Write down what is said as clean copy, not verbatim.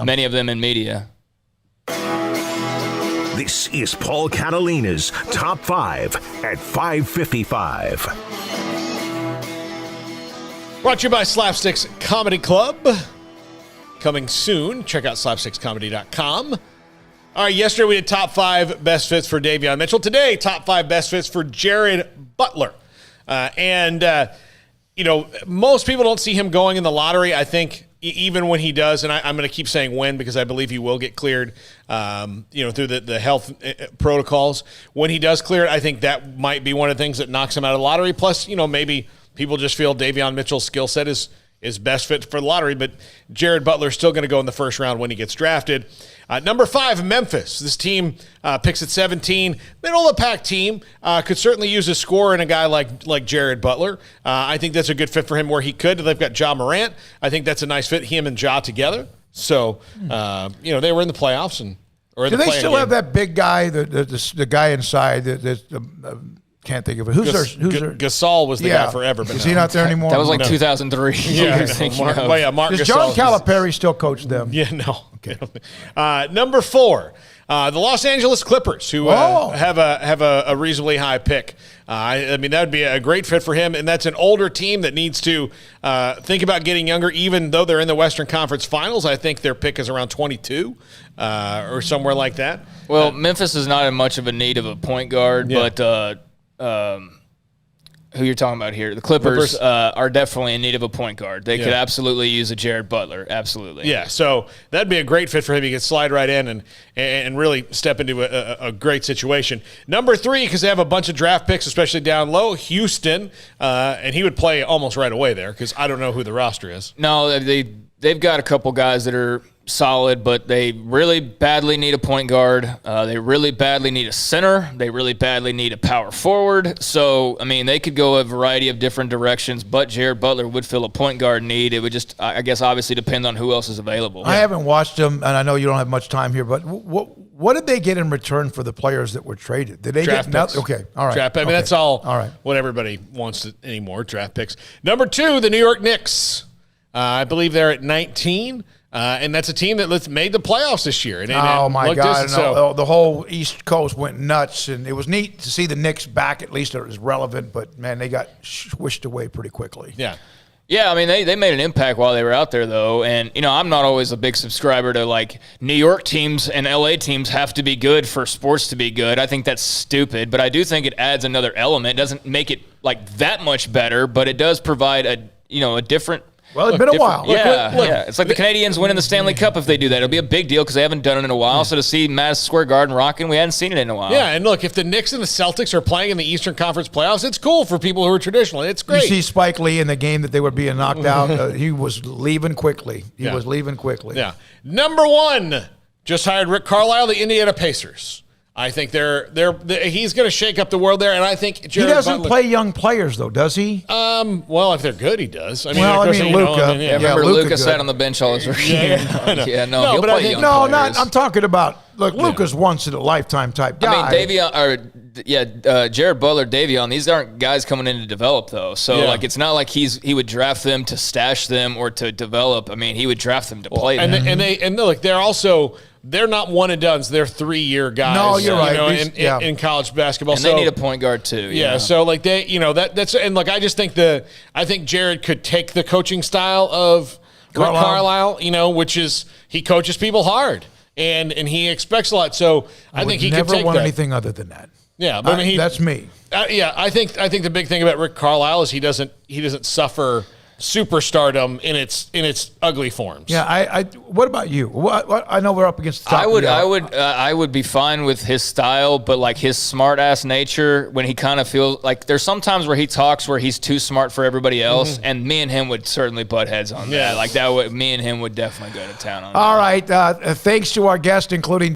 many of them in media. This is Paul Catalina's Top 5 at 5:55. Brought to you by Slapsticks Comedy Club. Coming soon. Check out slapstickscomedy.com. All right, yesterday we had top 5 best fits for Davion Mitchell. Today, top 5 best fits for Jared Butler. Most people don't see him going in the lottery. I think even when he does, and I'm going to keep saying when because I believe he will get cleared, through the health protocols. When he does clear it, I think that might be one of the things that knocks him out of the lottery. Plus, maybe people just feel Davion Mitchell's skill set is best fit for the lottery, but Jared Butler is still going to go in the first round when he gets drafted. Number 5, Memphis. This team picks at 17. Middle of the pack team. Could certainly use a scorer in a guy like Jared Butler. I think that's a good fit for him where he could. They've got Ja Morant. I think that's a nice fit, him and Ja together. So, they were in the playoffs. Do they still have that big guy, the guy inside, can't think of it. Who's their Gasol was the guy forever. But is he not there anymore? That was like 2003. Mark Does Gasol. John Calipari still coach them? Yeah, no. Okay. Number 4, the Los Angeles Clippers, who have a reasonably high pick. I mean, that would be a great fit for him, and that's an older team that needs to think about getting younger, even though they're in the Western Conference Finals. I think their pick is around 22 or somewhere like that. Well, Memphis is not in much of a need of a point guard, but who you're talking about here, the Clippers are definitely in need of a point guard. They could absolutely use a Jared Butler, absolutely. Yeah, so that'd be a great fit for him. He could slide right in and really step into a great situation. Number 3, because they have a bunch of draft picks, especially down low, Houston, and he would play almost right away there because I don't know who the roster is. No, they've got a couple guys that are solid, but they really badly need a point guard. They really badly need a center. They really badly need a power forward. So, I mean, they could go a variety of different directions, but Jared Butler would fill a point guard need. It would just, I guess, obviously depend on who else is available. I haven't watched them, and I know you don't have much time here, but what did they get in return for the players that were traded? Did they draft get picks? Okay, all right. Draft. I mean, that's all right. What everybody wants anymore, draft picks. Number 2, the New York Knicks. I believe they're at 19. And that's a team that made the playoffs this year. Oh, my God. The whole East Coast went nuts, and it was neat to see the Knicks back. At least it was relevant, but, man, they got swished away pretty quickly. Yeah. Yeah, I mean, they made an impact while they were out there, though. And, I'm not always a big subscriber to, like, New York teams and L.A. teams have to be good for sports to be good. I think that's stupid, but I do think it adds another element. It doesn't make it, like, that much better, but it does provide a different – well, it's been a while. Yeah. It's like the Canadians winning the Stanley Cup if they do that. It'll be a big deal because they haven't done it in a while. So to see Madison Square Garden rocking, we hadn't seen it in a while. Yeah, and look, if the Knicks and the Celtics are playing in the Eastern Conference playoffs, it's cool for people who are traditional. It's great. You see Spike Lee in the game that they were being knocked out. He was leaving quickly. Yeah. Number 1, just hired Rick Carlisle, the Indiana Pacers. I think he's going to shake up the world there, and I think Jared he doesn't Butler, play young players though, does he? Well, if they're good, he does. Luka. Remember Luka sat on the bench all his rookie. He'll play young players. I'm talking about. Look, Luka's once in a lifetime type guy. I mean, Jared Butler, Davion, these aren't guys coming in to develop though. So like, it's not like he would draft them to stash them or to develop. I mean, he would draft them to play them. And look, they're not one and dones. They're 3-year guys. No, you're right. In college basketball, and they need a point guard too. Yeah. So like that's and look, I just think Jared could take the coaching style of Rick Carlisle, which is he coaches people hard and he expects a lot. So I think he could take never want that. anything other than that. Yeah, but that's me. I think the big thing about Rick Carlisle is he doesn't suffer superstardom in its ugly forms. Yeah, what about you? I know we're up against the top. I would be fine with his style, but like his smart ass nature, when he kind of feels like there's sometimes where he talks where he's too smart for everybody else, and me and him would certainly butt heads on that. Like me and him would definitely go to town on that. All right, thanks to our guest, including